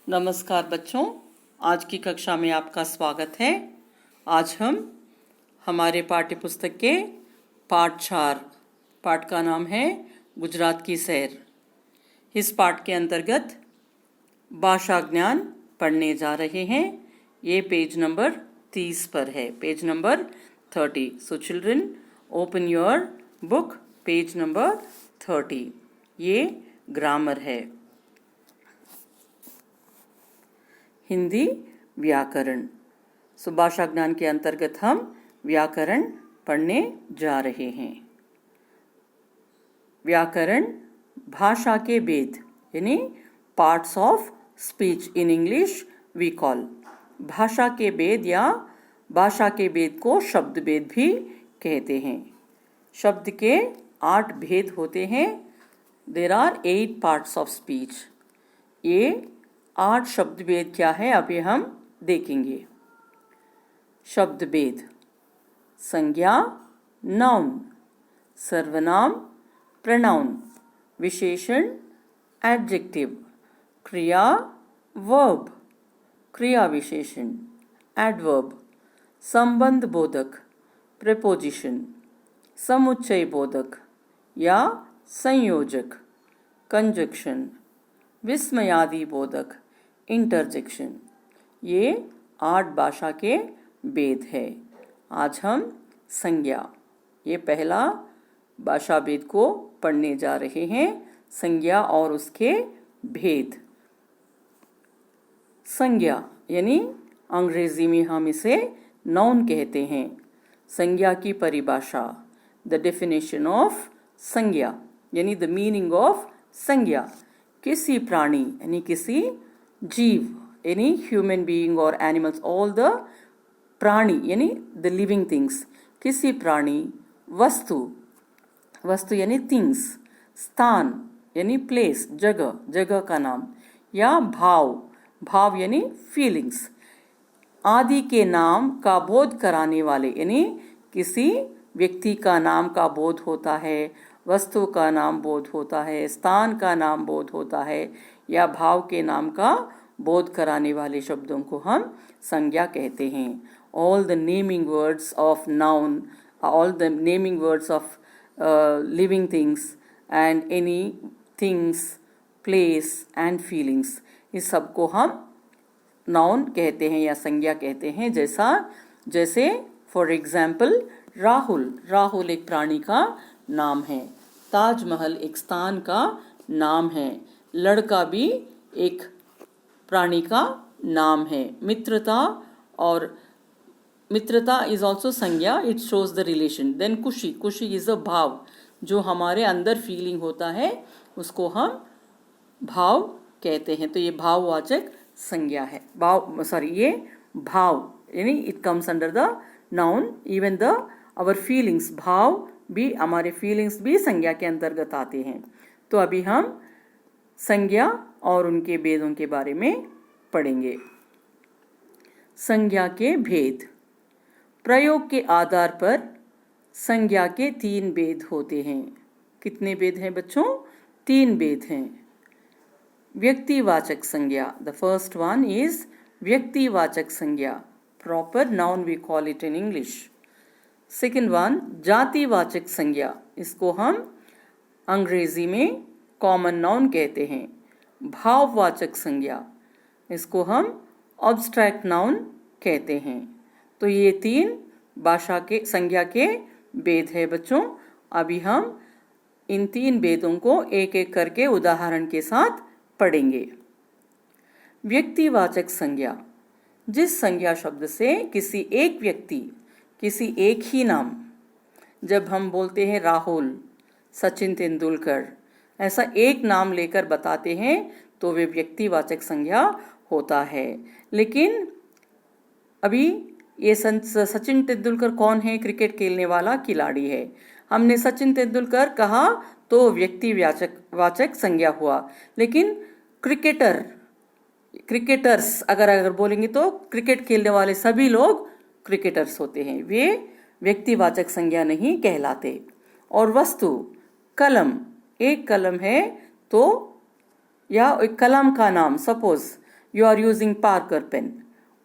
नमस्कार बच्चों, आज की कक्षा में आपका स्वागत है। आज हम हमारे पाठ्य पुस्तक के पाठ 4 पाठ का नाम है गुजरात की सैर। इस पाठ के अंतर्गत भाषा ज्ञान पढ़ने जा रहे हैं। ये पेज नंबर 30 पर है, page number 30। So children, open your book, page number 30। ये ग्रामर है। हिंदी व्याकरण। भाषा ज्ञान के अंतर्गत हम व्याकरण पढ़ने जा रहे हैं। व्याकरण भाषा के भेद यानी parts of speech in English we call. भाषा के भेद या भाषा के भेद को शब्द भेद भी कहते हैं। शब्द के 8 भेद होते हैं। There are 8 parts of speech. ये 8 शब्द भेद क्या है अभी हम देखेंगे। शब्द भेद: संज्ञा नाउन, सर्वनाम प्रोनाउन, विशेषण एडजेक्टिव, क्रिया वर्ब, क्रिया विशेषण एडवर्ब, संबंध बोधक प्रेपोजिशन, समुच्चय बोधक या संयोजक कंजक्शन, विस्मयादि बोधक इंटरजेक्शन। ये 8 भाषा के भेद है। आज हम संज्ञा, ये पहला भाषा भेद को पढ़ने जा रहे हैं। संज्ञा और उसके भेद। संज्ञा यानी अंग्रेजी में हम इसे नाउन कहते हैं। संज्ञा की परिभाषा, द डेफिनेशन ऑफ संज्ञा यानी द मीनिंग ऑफ संज्ञा। किसी प्राणी यानी किसी जीव यानी ह्यूमन बीइंग और एनिमल्स, ऑल द प्राणी यानी द लिविंग थिंग्स। किसी प्राणी, वस्तु, वस्तु यानी थिंग्स, स्थान यानी प्लेस, जगह, जगह का नाम, या भाव, भाव यानी फीलिंग्स आदि के नाम का बोध कराने वाले यानी किसी व्यक्ति का नाम का बोध होता है, वस्तु का नाम बोध होता है, स्थान का नाम बोध होता है या भाव के नाम का बोध कराने वाले शब्दों को हम संज्ञा कहते हैं। All the naming words of noun, all the naming words of living things and any things, place and feelings, इस सब को हम नाउन कहते हैं या संज्ञा कहते हैं। जैसे फॉर एग्जाम्पल राहुल, राहुल एक प्राणी का नाम है। ताजमहल एक स्थान का नाम है। लड़का भी एक प्राणी का नाम है। मित्रता, और मित्रता इज ऑल्सो संज्ञा, it shows the relation. Then खुशी, खुशी इज अ भाव, जो हमारे अंदर फीलिंग होता है उसको हम भाव कहते हैं। तो ये भाववाचक संज्ञा है। ये भाव यानी it comes under the noun. Even the our feelings, भाव भी, हमारे फीलिंग्स भी संज्ञा के अंतर्गत आते हैं। तो अभी हम संज्ञा और उनके भेदों के बारे में पढ़ेंगे। संज्ञा के भेद। प्रयोग के आधार पर संज्ञा के 3 भेद होते हैं। कितने भेद हैं बच्चों? 3 भेद हैं। व्यक्तिवाचक संज्ञा, द फर्स्ट वन इज व्यक्तिवाचक संज्ञा, proper noun we call it in English. Second one जातिवाचक संज्ञा, इसको हम अंग्रेजी में कॉमन नाउन कहते हैं। भाववाचक संज्ञा, इसको हम ऑब्स्ट्रैक्ट नाउन कहते हैं। तो ये 3 भाषा के संज्ञा के भेद है बच्चों। अभी हम इन 3 भेदों को एक एक करके उदाहरण के साथ पढ़ेंगे। व्यक्तिवाचक संज्ञा, जिस संज्ञा शब्द से किसी एक व्यक्ति, किसी एक ही नाम, जब हम बोलते हैं राहुल, सचिन तेंदुलकर, ऐसा एक नाम लेकर बताते हैं तो वे व्यक्तिवाचक संज्ञा होता है। लेकिन अभी ये सचिन तेंदुलकर कौन है? क्रिकेट खेलने वाला खिलाड़ी है। हमने सचिन तेंदुलकर कहा तो व्यक्तिवाचक संज्ञा हुआ। लेकिन क्रिकेटर्स अगर बोलेंगे तो क्रिकेट खेलने वाले सभी लोग क्रिकेटर्स होते हैं, वे व्यक्तिवाचक संज्ञा नहीं कहलाते। और वस्तु, कलम, एक कलम है तो, या एक कलम का नाम, suppose you are using Parker pen,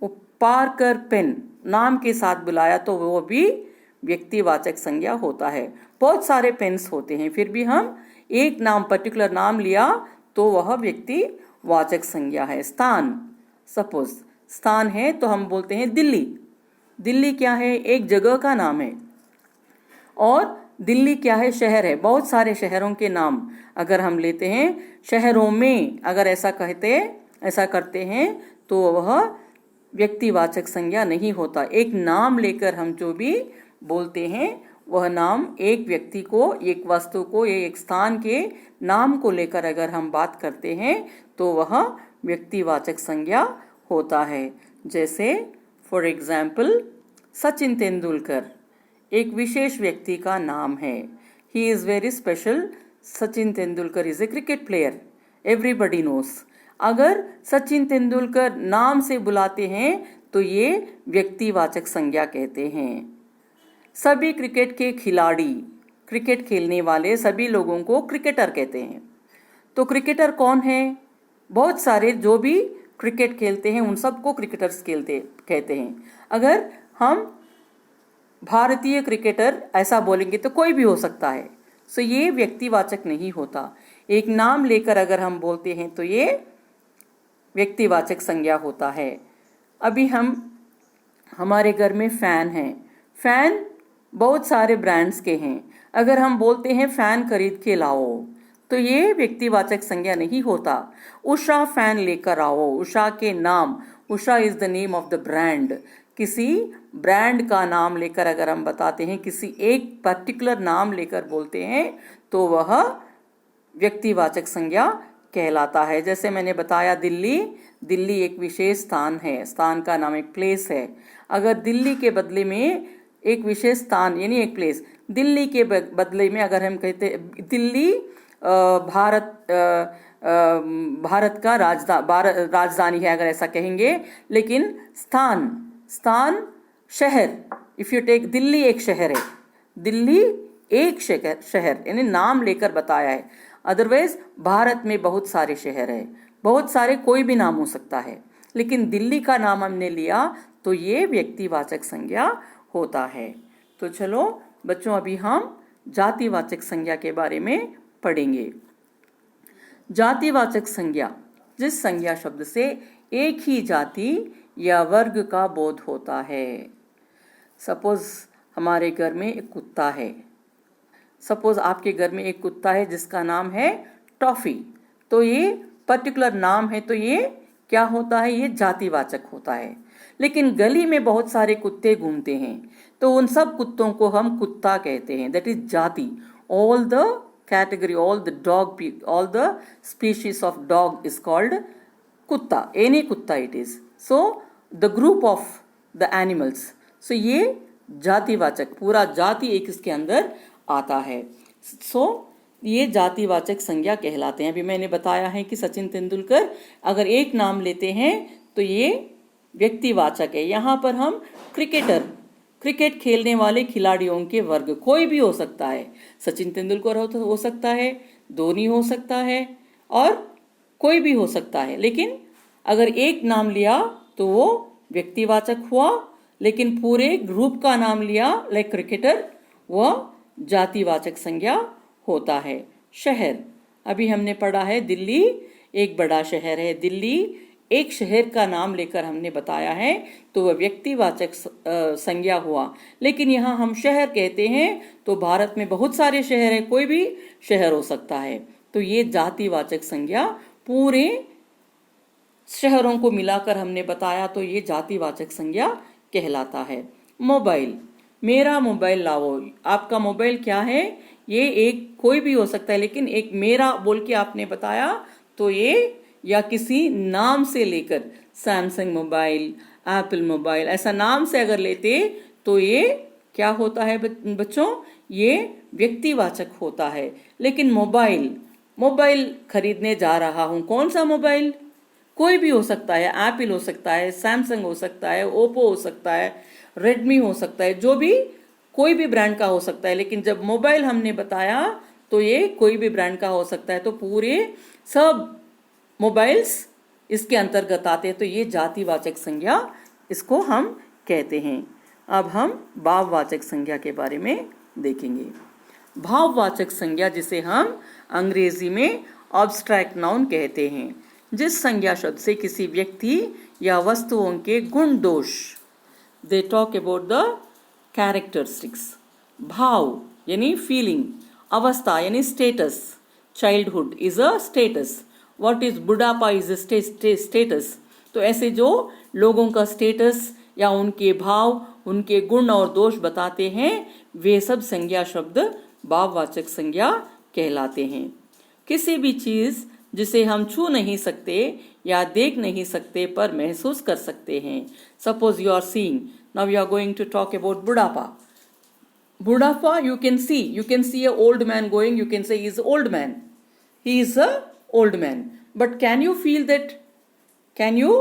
वो पार्कर पेन नाम के साथ बुलाया तो वो भी व्यक्तिवाचक संज्ञा होता है। बहुत सारे पेन्स होते हैं, फिर भी हम एक नाम पर्टिकुलर नाम लिया तो वह व्यक्तिवाचक संज्ञा है। स्थान, सपोज स्थान है तो हम बोलते हैं दिल्ली। दिल्ली क्या है? एक जगह का नाम है। और दिल्ली क्या है? शहर है। बहुत सारे शहरों के नाम अगर हम लेते हैं, शहरों में अगर ऐसा करते हैं तो वह व्यक्तिवाचक संज्ञा नहीं होता। एक नाम लेकर हम जो भी बोलते हैं वह नाम एक व्यक्ति को, एक वस्तु को, एक स्थान के नाम को लेकर अगर हम बात करते हैं तो वह व्यक्तिवाचक संज्ञा होता है। जैसे फॉर एग्जाम्पल सचिन तेंदुलकर एक विशेष व्यक्ति का नाम है। He is very special. Sachin Tendulkar is a cricket player, everybody knows. अगर सचिन तेंदुलकर नाम से बुलाते हैं तो ये व्यक्तिवाचक संज्ञा कहते हैं। सभी क्रिकेट के खिलाड़ी, क्रिकेट खेलने वाले सभी लोगों को क्रिकेटर कहते हैं। तो क्रिकेटर कौन है? बहुत सारे जो भी क्रिकेट खेलते हैं उन सबको क्रिकेटर्स कहते हैं। अगर हम भारतीय क्रिकेटर ऐसा बोलेंगे तो कोई भी हो सकता है, सो ये व्यक्तिवाचक नहीं होता। एक नाम लेकर अगर हम बोलते हैं तो ये व्यक्तिवाचक संज्ञा होता है। अभी हमारे घर में फैन है। फैन बहुत सारे ब्रांड्स के हैं। अगर हम बोलते हैं फैन खरीद के लाओ तो ये व्यक्तिवाचक संज्ञा नहीं होता। उषा फैन लेकर आओ, उषा के नाम, Usha is the name of the brand. किसी ब्रांड का नाम लेकर अगर हम बताते हैं, किसी एक पर्टिकुलर नाम लेकर बोलते हैं तो वह व्यक्तिवाचक संज्ञा कहलाता है। जैसे मैंने बताया दिल्ली एक विशेष स्थान है, स्थान का नाम एक प्लेस है। अगर दिल्ली के बदले में एक विशेष स्थान यानी एक प्लेस, दिल्ली के बदले में अगर हम कहते दिल्ली भारत का राजधानी है अगर ऐसा कहेंगे, लेकिन स्थान शहर, इफ यू टेक दिल्ली एक शहर है, दिल्ली एक शहर यानी नाम लेकर बताया है। अदरवाइज भारत में बहुत सारे शहर है, बहुत सारे कोई भी नाम हो सकता है, लेकिन दिल्ली का नाम हमने लिया तो ये व्यक्तिवाचक संज्ञा होता है। तो चलो बच्चों, अभी हम जातिवाचक संज्ञा के बारे में पढ़ेंगे। जातिवाचक संज्ञा, जिस संज्ञा शब्द से एक ही जाति या वर्ग का बोध होता है। सपोज हमारे घर में एक कुत्ता है, सपोज आपके घर में एक कुत्ता है जिसका नाम है टॉफी, तो ये पर्टिकुलर नाम है तो ये क्या होता है? ये जातिवाचक होता है। लेकिन गली में बहुत सारे कुत्ते घूमते हैं तो उन सब कुत्तों को हम कुत्ता कहते हैं, दैट इज जाति। All the category, all the species of dog is called kutta, any kutta it is. So the group of the animals, so ये जातिवाचक, पूरा जाति एक इसके अंदर आता है। So ये जातिवाचक संज्ञा कहलाते हैं। अभी मैंने बताया है कि सचिन तेंदुलकर अगर एक नाम लेते हैं तो ये व्यक्तिवाचक है। यहाँ पर हम क्रिकेट खेलने वाले खिलाड़ियों के वर्ग, कोई भी हो सकता है, सचिन तेंदुलकर हो सकता है, धोनी हो सकता है और कोई भी हो सकता है। लेकिन अगर एक नाम लिया तो वो व्यक्तिवाचक हुआ, लेकिन पूरे ग्रुप का नाम लिया लाइक क्रिकेटर, वह जातिवाचक संज्ञा होता है। शहर, अभी हमने पढ़ा है दिल्ली एक बड़ा शहर है। दिल्ली एक शहर का नाम लेकर हमने बताया है तो वह व्यक्तिवाचक संज्ञा हुआ। लेकिन यहाँ हम शहर कहते हैं तो भारत में बहुत सारे शहर हैं, कोई भी शहर हो सकता है, तो ये जातिवाचक संज्ञा पूरे शहरों को मिलाकर हमने बताया तो ये जातिवाचक संज्ञा कहलाता है। मोबाइल, मेरा मोबाइल लाओ, आपका मोबाइल क्या है? ये एक कोई भी हो सकता है, लेकिन एक मेरा बोल के आपने बताया तो ये या किसी नाम से लेकर सैमसंग मोबाइल, एप्पल मोबाइल, ऐसा नाम से अगर लेते तो ये क्या होता है बच्चों? ये व्यक्तिवाचक होता है। लेकिन मोबाइल खरीदने जा रहा हूं, कौन सा मोबाइल? कोई भी हो सकता है, एप्पल हो सकता है, सैमसंग हो सकता है, ओप्पो हो सकता है, रेडमी हो सकता है, जो भी कोई भी ब्रांड का हो सकता है। लेकिन जब मोबाइल हमने बताया तो ये कोई भी ब्रांड का हो सकता है, तो पूरे सब मोबाइल्स इसके अंतर्गत आते हैं, तो ये जातिवाचक संज्ञा इसको हम कहते हैं। अब हम भाववाचक संज्ञा के बारे में देखेंगे। भाववाचक संज्ञा जिसे हम अंग्रेजी में ऑब्स्ट्रैक्ट नाउन कहते हैं, जिस संज्ञा शब्द से किसी व्यक्ति या वस्तुओं के गुण दोष, they talk about the characteristics. भाव यानी फीलिंग, अवस्था यानी status, childhood is a status, what is बुढ़ापा इज अ स्टेटस। तो ऐसे जो लोगों का स्टेटस या उनके भाव, उनके गुण और दोष बताते हैं, वे सब संज्ञा शब्द भाववाचक संज्ञा कहलाते हैं। किसी भी चीज जिसे हम छू नहीं सकते या देख नहीं सकते पर महसूस कर सकते हैं। Suppose you are seeing, now you are going to talk about बुढ़ापा। बुढ़ापा you can see a old man going, you can say he is old man, he is a old man, but can you feel that, can you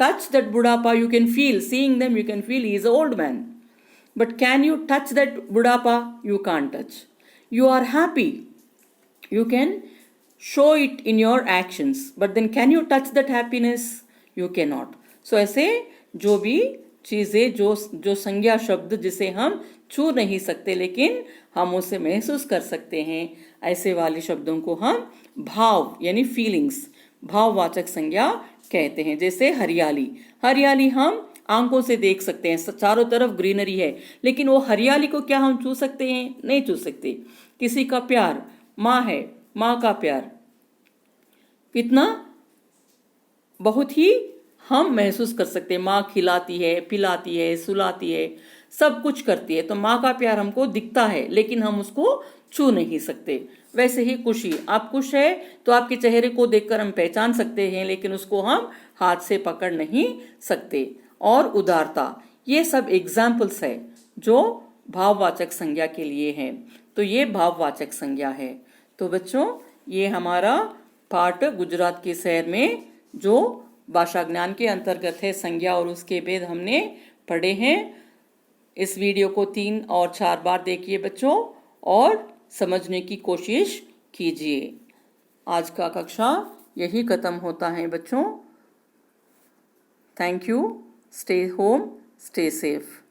touch that buddhapa? You can feel, seeing them you can feel he is a old man, but can you touch that buddhapa? You can't touch. You are happy, you can show it in your actions, but then can you touch that happiness? You cannot. So ऐसे जो भी चीजें, जो संज्ञा शब्द जिसे हम छू नहीं सकते लेकिन हम उसे महसूस कर सकते हैं, ऐसे वाले शब्दों को हम भाव यानी फीलिंग्स, भाववाचक संज्ञा कहते हैं। जैसे हरियाली, हरियाली हम आंखों से देख सकते हैं, चारों तरफ ग्रीनरी है, लेकिन वो हरियाली को क्या हम छू सकते हैं? नहीं छू सकते। किसी का प्यार, माँ है, माँ का प्यार कितना बहुत ही हम महसूस कर सकते हैं। माँ खिलाती है, पिलाती है, सुलाती है, सब कुछ करती है, तो माँ का प्यार हमको दिखता है लेकिन हम उसको छू नहीं सकते। वैसे ही खुशी, आप खुश है तो आपके चेहरे को देखकर हम पहचान सकते हैं लेकिन उसको हम हाथ से पकड़ नहीं सकते। और उदारता, ये सब एग्जाम्पल्स है जो भाववाचक संज्ञा के लिए हैं। तो ये भाववाचक संज्ञा है। तो बच्चों, ये हमारा पाठ गुजरात के शहर में जो भाषा ज्ञान के अंतर्गत है, संज्ञा और उसके भेद हमने पढ़े हैं। इस वीडियो को 3 और 4 बार देखिए बच्चों और समझने की कोशिश कीजिए। आज का कक्षा यही खत्म होता है बच्चों। Thank you. Stay home, stay safe.